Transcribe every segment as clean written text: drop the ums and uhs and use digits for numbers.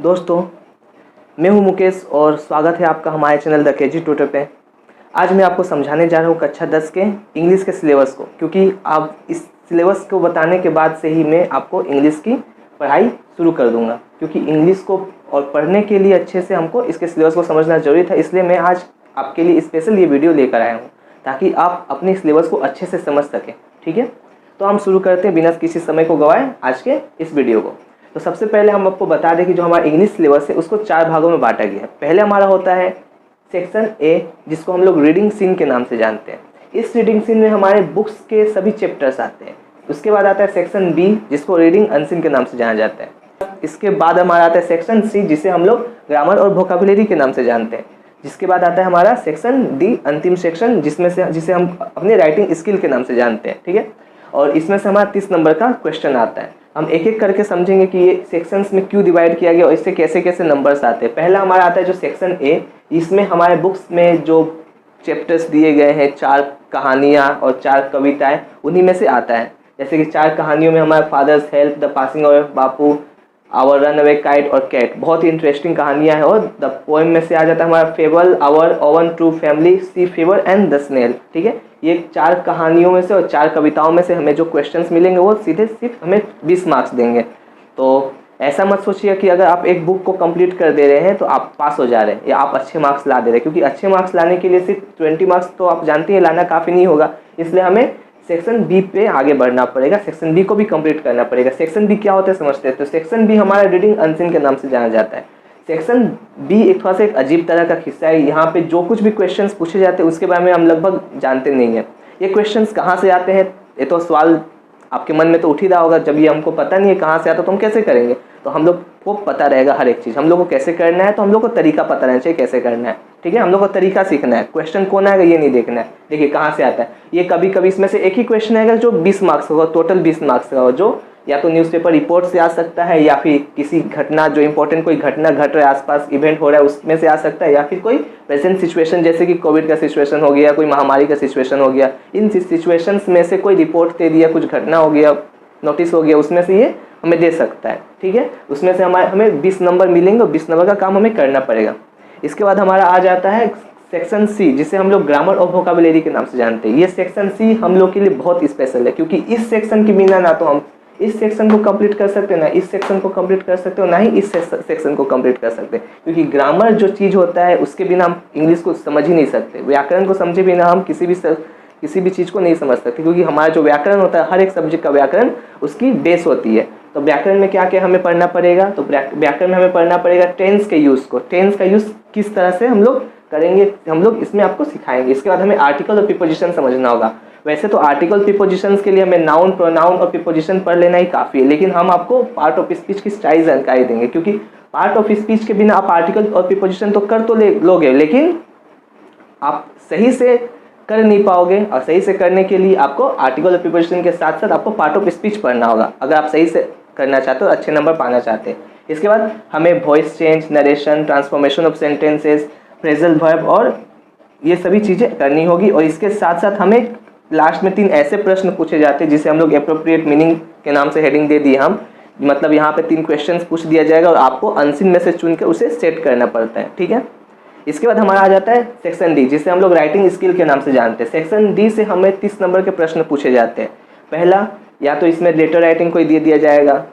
दोस्तों, मैं हूं मुकेश और स्वागत है आपका हमारे चैनल द केजी ट्यूटर पे। आज मैं आपको समझाने जा रहा हूं कक्षा 10 के इंग्लिश के सिलेबस को, क्योंकि आप इस सिलेबस को बताने के बाद से ही मैं आपको इंग्लिश की पढ़ाई शुरू कर दूंगा, क्योंकि इंग्लिश को और पढ़ने के लिए अच्छे से हमको इसके सिलेबस को समझना जरूरी था। इसलिए मैं आज आपके लिए स्पेशल ये वीडियो लेकर आया हूँ ताकि आप अपने सिलेबस को अच्छे से समझ सकें। ठीक है, तो हम शुरू करते हैं बिना किसी समय को गवाए आज के इस वीडियो को। तो सबसे पहले हम आपको बता दें कि जो हमारा इंग्लिश सिलेबस है उसको 4 भागों में बांटा गया है। पहले हमारा होता है सेक्शन ए, जिसको हम लोग रीडिंग सीन के नाम से जानते हैं। इस रीडिंग सीन में हमारे बुक्स के सभी चैप्टर्स आते हैं। उसके बाद आता है सेक्शन बी, जिसको रीडिंग अनसीन के नाम से जाना जाता है। इसके बाद हमारा आता है सेक्शन सी, जिसे हम लोग ग्रामर और वोकैबुलरी के नाम से जानते हैं। जिसके बाद आता है हमारा सेक्शन डी, अंतिम सेक्शन, जिसे हम अपने राइटिंग स्किल के नाम से जानते हैं। ठीक है, और इसमें से हमारा 30 नंबर का क्वेश्चन आता है। हम एक एक करके समझेंगे कि ये सेक्शंस में क्यों डिवाइड किया गया और इससे कैसे कैसे नंबर्स आते हैं। पहला हमारा आता है जो सेक्शन ए, इसमें हमारे बुक्स में जो चैप्टर्स दिए गए हैं, 4 कहानियाँ और 4 कविताएं, उन्हीं में से आता है। जैसे कि 4 कहानियों में हमारा father's help, the passing of Bapu, our run away kite और कैट, बहुत ही इंटरेस्टिंग कहानियाँ हैं। और द पोएम में से आ जाता है हमारा fable, our own true family, sea fever and the snail. ठीक है, ये 4 कहानियों में से और 4 कविताओं में से हमें जो क्वेश्चंस मिलेंगे वो सीधे सिर्फ हमें 20 मार्क्स देंगे। तो ऐसा मत सोचिए कि अगर आप एक बुक को कंप्लीट कर दे रहे हैं तो आप पास हो जा रहे हैं या आप अच्छे मार्क्स ला दे रहे हैं, क्योंकि अच्छे मार्क्स लाने के लिए सिर्फ 20 मार्क्स तो आप जानते हैं लाना काफ़ी नहीं होगा। इसलिए हमें सेक्शन बी पे आगे बढ़ना पड़ेगा, सेक्शन बी को भी कंप्लीट करना पड़ेगा। सेक्शन बी क्या होता है समझते हैं। तो सेक्शन बी हमारा रीडिंग अनसीन के नाम से जाना जाता है। सेक्शन बी एक थोड़ा सा एक अजीब तरह का हिस्सा है। यहाँ पे जो कुछ भी क्वेश्चंस पूछे जाते हैं उसके बारे में हम लगभग जानते नहीं हैं। ये क्वेश्चंस कहाँ से आते हैं, ये तो सवाल आपके मन में तो उठ ही रहा होगा। जब ये हमको पता नहीं है कहाँ से आता तो हम कैसे करेंगे। तो हम लोग को पता रहेगा हर एक चीज़, हम लोग को कैसे करना है, तो हम लोग को तरीका पता रहना चाहिए कैसे करना है। ठीक है, हम लोग को तरीका सीखना है, क्वेश्चन कौन आएगा ये नहीं देखना है। देखिए कहाँ से आता है। ये कभी कभी इसमें से एक ही क्वेश्चन आएगा जो 20 मार्क्स होगा, टोटल 20 मार्क्स का होगा, जो या तो न्यूज़पेपर रिपोर्ट से आ सकता है, या फिर किसी घटना, जो इंपॉर्टेंट कोई घटना घट रहा है, आसपास इवेंट हो रहा है उसमें से आ सकता है, या फिर कोई प्रेजेंट सिचुएशन जैसे कि कोविड का सिचुएशन हो गया, कोई महामारी का सिचुएशन हो गया। इन सिचुएशंस में से कोई रिपोर्ट दे दिया, कुछ घटना हो गया, नोटिस हो गया, उसमें से ये हमें दे सकता है। ठीक है, उसमें से हमें 20 नंबर मिलेंगे और 20 नंबर का काम हमें करना पड़ेगा। इसके बाद हमारा आ जाता है सेक्शन सी, जिसे हम लोग ग्रामर और वोकैबुलरी के नाम से जानते हैं। ये सेक्शन सी हम लोग के लिए बहुत स्पेशल है, क्योंकि इस सेक्शन के बिना ना तो हम इस सेक्शन को कंप्लीट कर सकते हैं, ना इस सेक्शन को कंप्लीट कर सकते हो, ना ही इस सेक्शन को कंप्लीट कर सकते हैं। क्योंकि ग्रामर जो चीज़ होता है उसके बिना हम इंग्लिश को समझ ही नहीं सकते। व्याकरण को समझे बिना हम किसी भी चीज़ को नहीं समझ सकते, क्योंकि हमारा जो व्याकरण होता है, हर एक सब्जेक्ट का व्याकरण उसकी बेस होती है। तो व्याकरण में क्या क्या हमें पढ़ना पड़ेगा, तो व्याकरण में हमें पढ़ना पड़ेगा टेंस के यूज़ को। टेंस का यूज़ किस तरह से हम लोग करेंगे, हम लोग इसमें आपको सिखाएंगे। इसके बाद हमें आर्टिकल और प्रीपोजिशन समझना होगा। वैसे तो आर्टिकल प्रीपोजिशंस के लिए हमें नाउन, प्रोनाउन और प्रीपोजिशन पढ़ लेना ही काफ़ी है, लेकिन हम आपको पार्ट ऑफ स्पीच की सारी जानकारी देंगे। क्योंकि पार्ट ऑफ स्पीच के बिना आप आर्टिकल और प्रीपोजिशन तो कर तो लोगे, लेकिन आप सही से कर नहीं पाओगे। और सही से करने के लिए आपको आर्टिकल और प्रीपोजिशन के साथ साथ आपको पार्ट ऑफ स्पीच पढ़ना होगा, अगर आप सही से करना चाहते हो, अच्छे नंबर पाना चाहते हैं। इसके बाद हमें voice change, narration, transformation of sentences, phrasal verb और ये सभी चीज़ें करनी होगी। और इसके साथ साथ हमें लास्ट में 3 ऐसे प्रश्न पूछे जाते हैं जिसे हम लोग एप्रोप्रिएट मीनिंग के नाम से हेडिंग दे दिए हम। मतलब यहाँ पे 3 क्वेश्चंस पूछ दिया जाएगा और आपको अनसीन में से चुन के उसे सेट करना पड़ता है। ठीक है, इसके बाद हमारा आ जाता है सेक्शन डी, जिसे हम लोग राइटिंग स्किल के नाम से जानते हैं। सेक्शन डी से हमें 30 नंबर के प्रश्न पूछे जाते हैं। पहला, या तो इसमें लेटर राइटिंग कोई दे दिया जाएगा,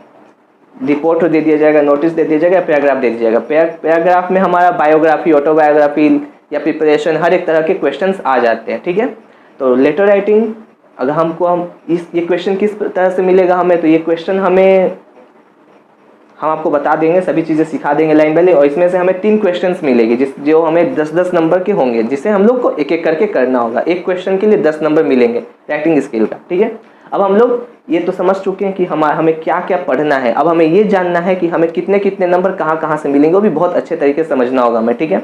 रिपोर्ट दे दिया जाएगा, नोटिस दे दिया जाएगा, पैराग्राफ दे दिया जाएगा। पैराग्राफ में हमारा बायोग्राफी, ऑटोबायोग्राफी या प्रिपरेशन, हर एक तरह के क्वेश्चंस आ जाते हैं। ठीक है, तो लेटर राइटिंग अगर ये क्वेश्चन किस तरह से मिलेगा हमें, तो ये क्वेश्चन हम आपको बता देंगे, सभी चीज़ें सिखा देंगे लाइन बाय लाइन। और इसमें से हमें 3 क्वेश्चंस मिलेंगे जो हमें 10-10 नंबर के होंगे, जिसे हम लोग को एक एक करके करना होगा। एक क्वेश्चन के लिए 10 नंबर मिलेंगे राइटिंग स्किल का। ठीक है, अब हम लोग ये तो समझ चुके हैं कि हमें क्या क्या पढ़ना है। अब हमें ये जानना है कि हमें कितने कितने नंबर कहाँ कहाँ से मिलेंगे, वो भी बहुत अच्छे तरीके से समझना होगा हमें। ठीक है,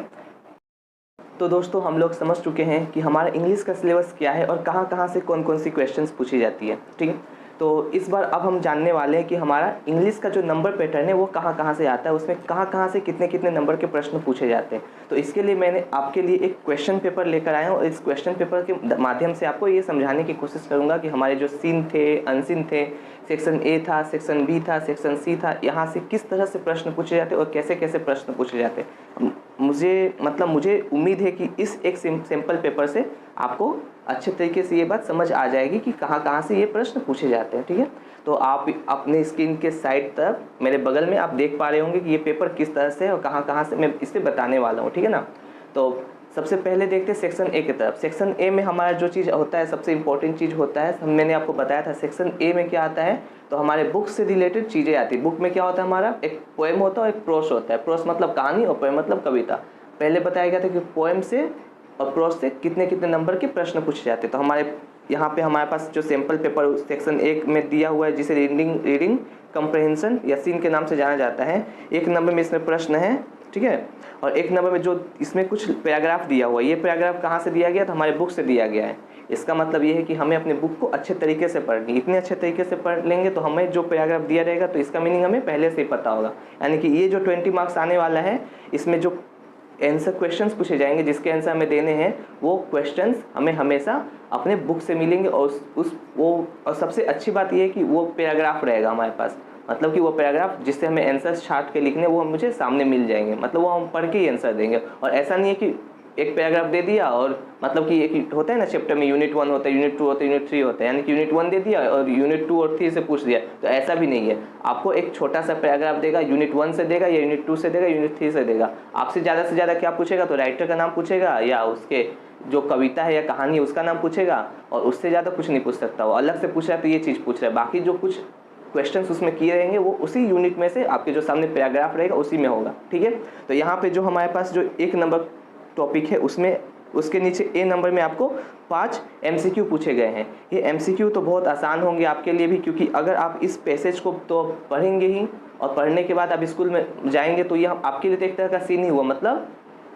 तो दोस्तों हम लोग समझ चुके हैं कि हमारा इंग्लिश का सिलेबस क्या है और कहाँ कहाँ से कौन कौन सी क्वेश्चंस पूछी जाती है। ठीक है, तो इस बार अब हम जानने वाले हैं कि हमारा इंग्लिश का जो नंबर पैटर्न है वो कहाँ कहाँ से आता है, उसमें कहाँ कहाँ से कितने कितने नंबर के प्रश्न पूछे जाते हैं। तो इसके लिए मैंने आपके लिए एक क्वेश्चन पेपर लेकर आया हूँ और इस क्वेश्चन पेपर के माध्यम से आपको ये समझाने की कोशिश करूँगा कि हमारे जो सीन थे, अनसीन थे, सेक्शन ए था, सेक्शन बी था, सेक्शन सी था, यहाँ से किस तरह से प्रश्न पूछे जाते और कैसे कैसे प्रश्न पूछे जाते। मुझे उम्मीद है कि इस एक सिंपल पेपर से आपको अच्छे तरीके से ये बात समझ आ जाएगी कि कहाँ कहाँ से ये प्रश्न पूछे जाते हैं। ठीक है, तो आप अपने स्क्रीन के साइड तरफ मेरे बगल में आप देख पा रहे होंगे कि ये पेपर किस तरह से और कहाँ कहाँ से मैं इसे बताने वाला हूँ। ठीक है ना, तो सबसे पहले देखते हैं सेक्शन ए की तरफ। सेक्शन ए में हमारा जो चीज़ होता है, सबसे इंपॉर्टेंट चीज़ होता है, मैंने आपको बताया था सेक्शन ए में क्या आता है, तो हमारे बुक से रिलेटेड चीज़ें आती है। बुक में क्या होता है, हमारा एक पोएम होता है और एक प्रोस होता है। प्रोस मतलब कहानी और पोएम मतलब कविता। पहले बताया गया था कि पोएम से और प्रोस से कितने कितने नंबर के प्रश्न पूछे जाते हैं। तो हमारे यहाँ पे हमारे पास जो सैम्पल पेपर सेक्शन 1 में दिया हुआ है, जिसे रीडिंग कम्प्रहेंशन या सीन के नाम से जाना जाता है, 1 नंबर में इसमें प्रश्न है। ठीक है, और 1 नंबर में जो इसमें कुछ पैराग्राफ दिया हुआ है, ये पैराग्राफ कहाँ से दिया गया, तो हमारे बुक से दिया गया है। इसका मतलब ये है कि हमें अपने बुक को अच्छे तरीके से पढ़नी, इतने अच्छे तरीके से पढ़ लेंगे तो हमें जो पैराग्राफ दिया रहेगा तो इसका मीनिंग हमें पहले से ही पता होगा। यानी कि ये जो 20 मार्क्स आने वाला है, इसमें जो आंसर क्वेश्चंस पूछे जाएंगे, जिसके आंसर हमें देने हैं, वो क्वेश्चंस हमें हमेशा अपने बुक से मिलेंगे। और सबसे अच्छी बात ये है कि वो पैराग्राफ रहेगा हमारे पास, मतलब कि वो पैराग्राफ जिससे हमें आंसर छाट के लिखने, वो मुझे सामने मिल जाएंगे, मतलब वो हम पढ़ के ही आंसर देंगे। और ऐसा नहीं है कि एक पैराग्राफ दे दिया और मतलब कि एक होता है ना चैप्टर में यूनिट 1 होता है, यूनिट 2 होता है, यूनिट 3 होता है, यानी कि यूनिट 1 दे दिया और यूनिट 2 और 3 से पूछ दिया, तो ऐसा भी नहीं है। आपको एक छोटा सा पैराग्राफ देगा, यूनिट 1 से देगा या यूनिट 2 से देगा, यूनिट 3 से देगा। आपसे ज़्यादा से ज़्यादा क्या पूछेगा, तो राइटर का नाम पूछेगा या उसके जो कविता है या कहानी है उसका नाम पूछेगा, और उससे ज़्यादा कुछ नहीं पूछ सकता। वो अलग से पूछ रहा है तो ये चीज़ पूछ रहा है, बाकी जो कुछ क्वेश्चंस उसमें किए रहेंगे वो उसी यूनिट में से आपके जो सामने पैराग्राफ रहेगा उसी में होगा। ठीक है, तो यहाँ पे जो हमारे पास जो 1 नंबर टॉपिक है, उसमें उसके नीचे ए नंबर में आपको 5 MCQ पूछे गए हैं। ये MCQ तो बहुत आसान होंगे आपके लिए भी, क्योंकि अगर आप इस पैसेज को तो पढ़ेंगे ही और पढ़ने के बाद आप स्कूल में जाएंगे तो ये आपके लिए तो एक तरह का सीन ही हुआ, मतलब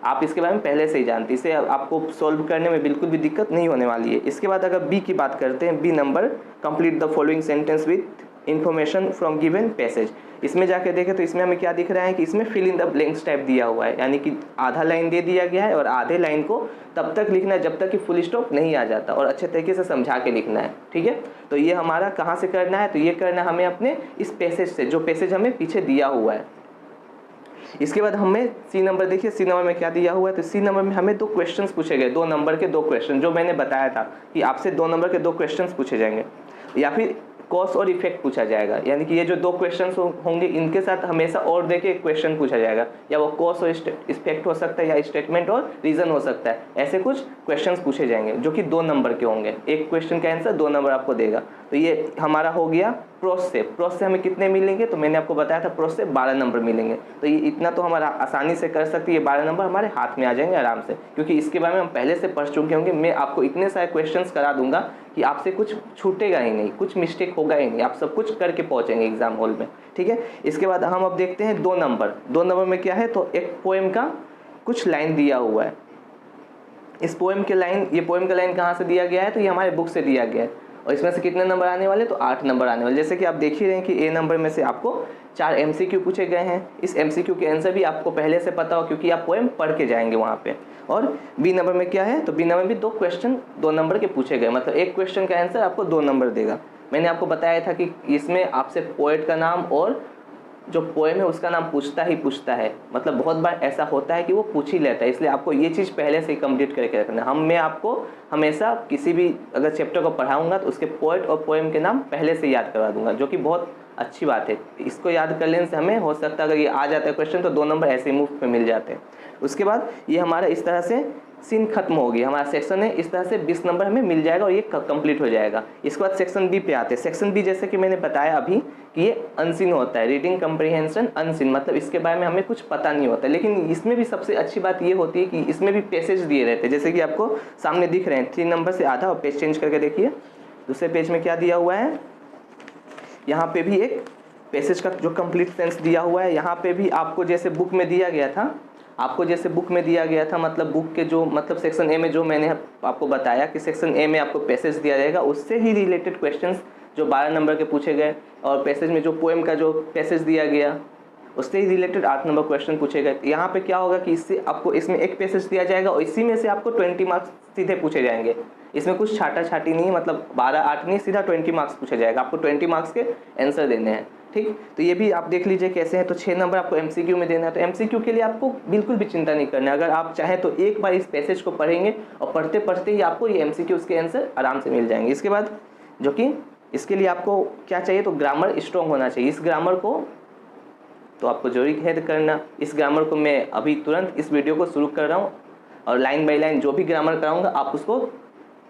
आप इसके बारे में पहले से ही जानते, इसे आपको सॉल्व करने में बिल्कुल भी दिक्कत नहीं होने वाली है। इसके बाद अगर बी की बात करते हैं, B number, complete the following sentence with information from given passage. इसमें जाके देखें तो इसमें हमें क्या दिख रहा है कि इसमें fill in the blanks type दिया हुआ है, यानी कि आधा लाइन दे दिया गया है और आधे लाइन को तब तक लिखना है जब तक कि फुल स्टॉप नहीं आ जाता, और अच्छे तरीके से समझा के लिखना है। ठीक है, तो ये हमारा कहाँ से करना है, तो ये करना है हमें अपने इस पैसेज से, जो पैसेज हमें पीछे दिया हुआ है। इसके बाद हमें सी नंबर, देखिए सी नंबर में क्या दिया हुआ है, तो सी नंबर में हमें 2 क्वेश्चंस पूछे गए, 2 नंबर के 2 क्वेश्चन, जो मैंने बताया था कि आपसे 2 नंबर के 2 क्वेश्चंस पूछे जाएंगे, या फिर कॉज और इफेक्ट पूछा जाएगा। यानी कि ये जो 2 क्वेश्चंस होंगे इनके साथ हमेशा और देके एक क्वेश्चन पूछा जाएगा, या वो कॉज और इफेक्ट हो सकता है या स्टेटमेंट और रीजन हो सकता है। ऐसे कुछ क्वेश्चंस पूछे जाएंगे जो कि 2 नंबर के होंगे, एक क्वेश्चन का आंसर 2 नंबर आपको देगा। तो ये हमारा हो गया प्रोस से हमें कितने मिलेंगे, तो मैंने आपको बताया था प्रोस से 12 नंबर मिलेंगे। तो ये इतना तो हमारा आसानी से कर सकते हैं, ये 12 नंबर हमारे हाथ में आ जाएंगे आराम से, क्योंकि इसके बारे में हम पहले से पढ़ चुके होंगे। मैं आपको इतने सारे क्वेश्चंस करा दूंगा कि आपसे कुछ छूटेगा ही नहीं, कुछ मिस्टेक होगा ही नहीं, आप सब कुछ करके पहुंचेंगे एग्जाम हॉल में। ठीक है, इसके बाद हम अब देखते हैं 2 नंबर। 2 नंबर में क्या है, तो एक पोएम का कुछ लाइन दिया हुआ है। इस पोएम के लाइन, ये पोएम का लाइन कहाँ से दिया गया है, तो ये हमारे बुक से दिया गया है, और इसमें से कितने नंबर आने वाले, तो 8 नंबर आने वाले। जैसे कि आप देख ही रहे हैं कि ए नंबर में से आपको 4 MCQ पूछे गए हैं। इस MCQ के आंसर भी आपको पहले से पता हो, क्योंकि आप पोएम पढ़ के जाएंगे वहाँ पे। और बी नंबर में क्या है, तो बी नंबर में भी 2 क्वेश्चन 2 नंबर के पूछे गए, मतलब एक क्वेश्चन का आंसर आपको 2 नंबर देगा। मैंने आपको बताया था कि इसमें आपसे पोएट का नाम और जो पोएम है उसका नाम पूछता है, मतलब बहुत बार ऐसा होता है कि वो पूछ ही लेता है, इसलिए आपको ये चीज़ पहले से ही कंप्लीट करके रखना है। मैं आपको हमेशा किसी भी अगर चैप्टर को पढ़ाऊंगा तो उसके पोएट और पोएम के नाम पहले से याद करवा दूंगा, जो कि बहुत अच्छी बात है। इसको याद कर लेने से हमें हो सकता है अगर ये आ जाता है क्वेश्चन तो 2 नंबर ऐसे ही मुफ्त में मिल जाते हैं। उसके बाद ये हमारा इस तरह से सीन खत्म हो गई, हमारा सेक्शन है इस तरह से 20 नंबर हमें मिल जाएगा और ये कंप्लीट हो जाएगा। इसके बाद सेक्शन बी पे आते हैं। सेक्शन बी जैसे कि मैंने बताया अभी कि ये अनसीन होता है, रीडिंग कम्प्रीहेंशन अनसीन, मतलब इसके बारे में हमें कुछ पता नहीं होता। लेकिन इसमें भी सबसे अच्छी बात ये होती है कि इसमें भी पैसेज दिए रहते हैं, जैसे कि आपको सामने दिख रहे हैं 3 नंबर से आधा, और पेज चेंज करके देखिए दूसरे पेज में क्या दिया हुआ है। यहाँ पे भी एक पैसेज का जो कंप्लीट सेंस दिया हुआ है। यहाँ पे भी आपको जैसे बुक में दिया गया था, मतलब बुक के जो मतलब सेक्शन ए में जो मैंने आपको बताया कि सेक्शन ए में आपको पैसेज दिया जाएगा, उससे ही रिलेटेड क्वेश्चंस जो 12 नंबर के पूछे गए, और पैसेज में जो पोएम का जो पैसेज दिया गया उससे ही रिलेटेड 8 नंबर क्वेश्चन पूछे गए। यहाँ पे क्या होगा कि इससे आपको इसमें एक पैसेज दिया जाएगा और इसी में से आपको 20 मार्क्स सीधे पूछे जाएंगे। इसमें कुछ छाटा छाटी नहीं है, मतलब 12-8 नहीं, सीधा 20 मार्क्स पूछा जाएगा। आपको 20 मार्क्स के आंसर देने हैं, ठीक। तो ये भी आप देख लीजिए कैसे है। तो 6 नंबर आपको MCQ में देना है। तो MCQ के लिए आपको बिल्कुल भी चिंता नहीं करना है। अगर आप चाहें तो एक बार इस पैसेज को पढ़ेंगे और पढ़ते पढ़ते ही आपको ये MCQ के आंसर आराम से मिल जाएंगे। इसके बाद जो कि इसके लिए आपको क्या चाहिए, तो ग्रामर स्ट्रॉन्ग होना चाहिए। इस ग्रामर को तो आपको जरूरी है करना। इस ग्रामर को मैं अभी तुरंत इस वीडियो को शुरू कर रहा हूँ और लाइन बाय लाइन जो भी ग्रामर कराऊंगा आप उसको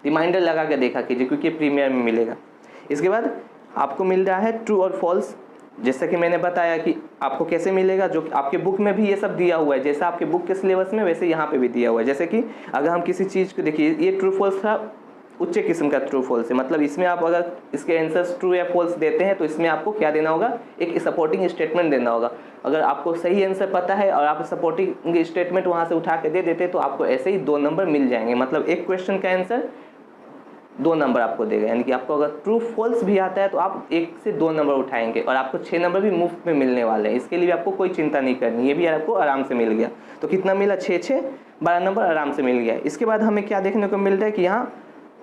रिमाइंडर लगा के देखा कीजिए, क्योंकि प्रीमियर में मिलेगा। इसके बाद आपको मिल रहा है ट्रू और फॉल्स। जैसा कि मैंने बताया कि आपको कैसे मिलेगा, जो कि आपके बुक में भी ये सब दिया हुआ है। जैसा आपके बुक के सिलेबस में वैसे यहाँ पे भी दिया हुआ है। जैसे कि अगर हम किसी चीज़ को देखिए, ये ट्रू फॉल्स था, उच्च किस्म का ट्रू फॉल्स है। मतलब इसमें आप अगर इसके आंसर्स ट्रू या फॉल्स देते हैं तो इसमें आपको क्या देना होगा, एक सपोर्टिंग स्टेटमेंट देना होगा। अगर आपको सही आंसर पता है और आप सपोर्टिंग स्टेटमेंट वहाँ से उठा के दे देते तो आपको ऐसे ही 2 नंबर मिल जाएंगे। मतलब एक क्वेश्चन का आंसर 2 नंबर आपको देगा। यानी कि आपको अगर ट्रू फॉल्स भी आता है तो आप 1 से 2 नंबर उठाएंगे और आपको 6 नंबर भी मुफ्त में मिलने वाले हैं। इसके लिए आपको कोई चिंता नहीं करनी, ये भी आपको आराम से मिल गया। तो कितना मिला, 6 12 नंबर आराम से मिल गया। इसके बाद हमें क्या देखने को मिल रहा है कि यहाँ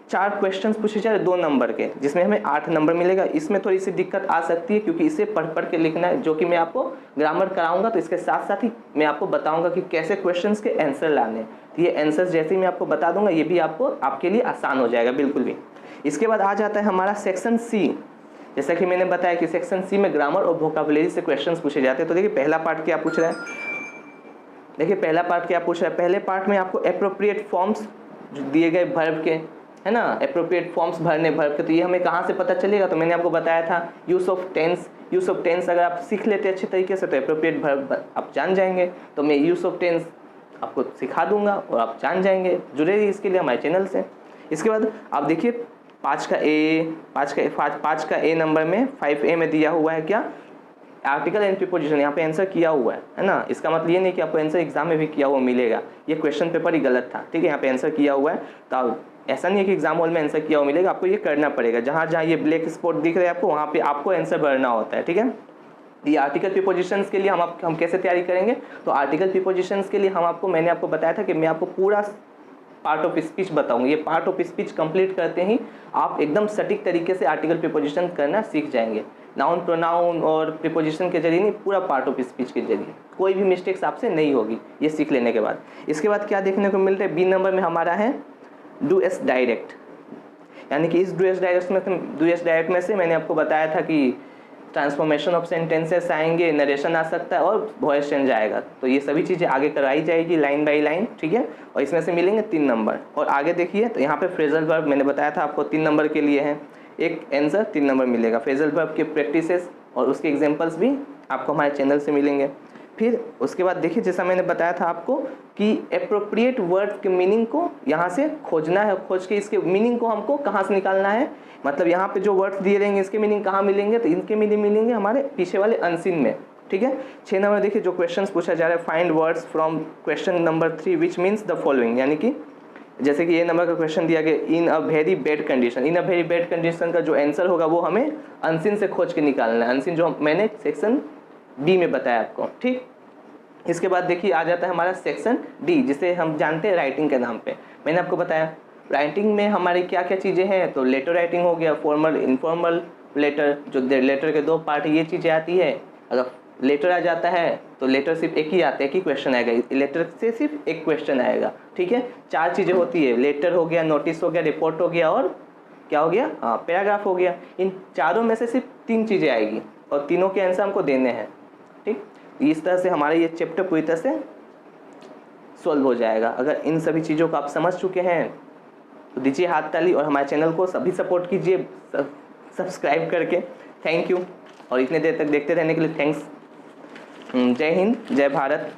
4 क्वेश्चंस पूछे जा रहे 2 नंबर के, जिसमें हमें 8 नंबर मिलेगा। इसमें थोड़ी सी दिक्कत आ सकती है क्योंकि इसे पढ़ पढ़ के लिखना है, जो कि मैं आपको ग्रामर कराऊंगा। तो इसके साथ साथ ही मैं आपको बताऊंगा कि कैसे क्वेश्चंस के आंसर लाने। तो ये आंसर्स जैसे ही मैं आपको बता दूंगा, ये भी आपको आपके लिए आसान हो जाएगा बिल्कुल भी। इसके बाद आ जाता है हमारा सेक्शन सी। जैसा कि मैंने बताया कि सेक्शन सी में ग्रामर और वोकैबुलरी से क्वेश्चंस पूछे जाते हैं। तो देखिए पहला पार्ट क्या पूछ रहा है, देखिए पहला पार्ट क्या पूछ रहा है। पहले पार्ट में आपको एप्रोप्रिएट फॉर्म्स दिए गए वर्ब के, है ना, एप्रोप्रिएट फॉर्म्स भरने वर्ब के। तो ये हमें कहाँ से पता चलेगा, तो मैंने आपको बताया था use of tense. Use of tense अगर आप सीख लेते अच्छे तरीके से तो एप्रोप्रिएट वर्ब आप जान जाएंगे। तो मैं यूज ऑफ टेंस आपको सिखा दूंगा और आप जान जाएंगे। जुड़े रहिए इसके लिए हमारे चैनल से। इसके बाद आप देखिए 5 का ए नंबर में 5A में दिया हुआ है क्या, आर्टिकल एंड प्रीपोजिशन। यहाँ पे आंसर किया हुआ है ना। इसका मतलब ये नहीं कि आपको आंसर एग्जाम में भी किया हुआ मिलेगा, ये क्वेश्चन पेपर ही गलत था, ठीक है। यहाँ पे आंसर किया हुआ है, तो ऐसा नहीं है कि एग्जाम हॉल में आंसर किया हुआ मिलेगा। आपको ये करना पड़ेगा, जहाँ जहाँ ये ब्लैक स्पॉट दिख रहे हैं आपको, वहाँ पे आपको आंसर भरना होता है, ठीक है। ये आर्टिकल प्रीपोजिशंस के लिए हम कैसे तैयारी करेंगे, तो आर्टिकल प्रीपोजिशंस के लिए मैंने आपको बताया था कि मैं आपको पूरा पार्ट ऑफ स्पीच बताऊंगा। ये पार्ट ऑफ स्पीच कंप्लीट करते ही आप एकदम सटीक तरीके से आर्टिकल प्रीपोजिशन करना सीख जाएंगे। नाउन प्रोनाउन और प्रीपोजिशन के जरिए नहीं, पूरा पार्ट ऑफ स्पीच के जरिए कोई भी मिस्टेक्स आपसे नहीं होगी ये सीख लेने के बाद। इसके बाद क्या देखने को मिलता है, बी नंबर में हमारा है डू एस डायरेक्ट। यानी कि इस डू एस डायरेक्ट में से मैंने आपको बताया था कि ट्रांसफॉर्मेशन ऑफ सेंटेंसेस आएंगे, नरेशन आ सकता है और वॉइस चेंज आएगा। तो ये सभी चीज़ें आगे कराई जाएगी लाइन बाय लाइन, ठीक है। और इसमें से मिलेंगे 3 नंबर। और आगे देखिए तो यहाँ पे फ्रेजल वर्ब मैंने बताया था आपको 3 नंबर के लिए है, एक आंसर 3 नंबर मिलेगा। फ्रेजल वर्ब के प्रैक्टिसेस और उसके एग्जाम्पल्स भी आपको हमारे चैनल से मिलेंगे। फिर उसके बाद देखिए जैसा मैंने बताया था आपको कि एप्रोप्रिएट वर्ड के मीनिंग को यहाँ से खोजना है, खोज के इसके मीनिंग को हमको कहाँ से निकालना है। मतलब यहाँ पे जो वर्ड्स दिए रहेंगे इसके मीनिंग कहाँ मिलेंगे, तो इनके मीनिंग मिलेंगे हमारे पीछे वाले अनसीन में, ठीक है। 6 नंबर देखिए जो क्वेश्चंस पूछा जा रहा है, find words from question number 3 which means the following. यानी कि जैसे कि ये नंबर का क्वेश्चन दिया गया in a very bad condition. In a very bad condition का जो आंसर होगा वो हमें अनसीन से खोज के निकालना है। अनसीन जो मैंने सेक्शन बी में बताया आपको, ठीक। इसके बाद देखिए आ जाता है हमारा सेक्शन डी, जिसे हम जानते हैं राइटिंग के नाम पे। मैंने आपको बताया राइटिंग में हमारी क्या क्या चीज़ें हैं, तो लेटर राइटिंग हो गया, फॉर्मल इनफॉर्मल लेटर, जो लेटर के 2 पार्ट ये चीज़ें आती है। अगर लेटर आ जाता है तो लेटर सिर्फ एक ही आता है, एक ही क्वेश्चन आएगा, लेटर से सिर्फ एक क्वेश्चन आएगा, ठीक है। 4 चीज़ें होती है, लेटर हो गया, नोटिस हो गया, रिपोर्ट हो गया और क्या हो गया, पैराग्राफ हो गया। इन चारों में से सिर्फ 3 चीज़ें आएगी और तीनों के आंसर हमको देने हैं, ठीक। इस तरह से हमारा ये चैप्टर पूरी तरह से सॉल्व हो जाएगा। अगर इन सभी चीज़ों को आप समझ चुके हैं तो दीजिए हाथ ताली और हमारे चैनल को सभी सपोर्ट कीजिए सब्सक्राइब करके। थैंक यू, और इतने देर तक देखते रहने के लिए थैंक्स। जय हिंद, जय भारत।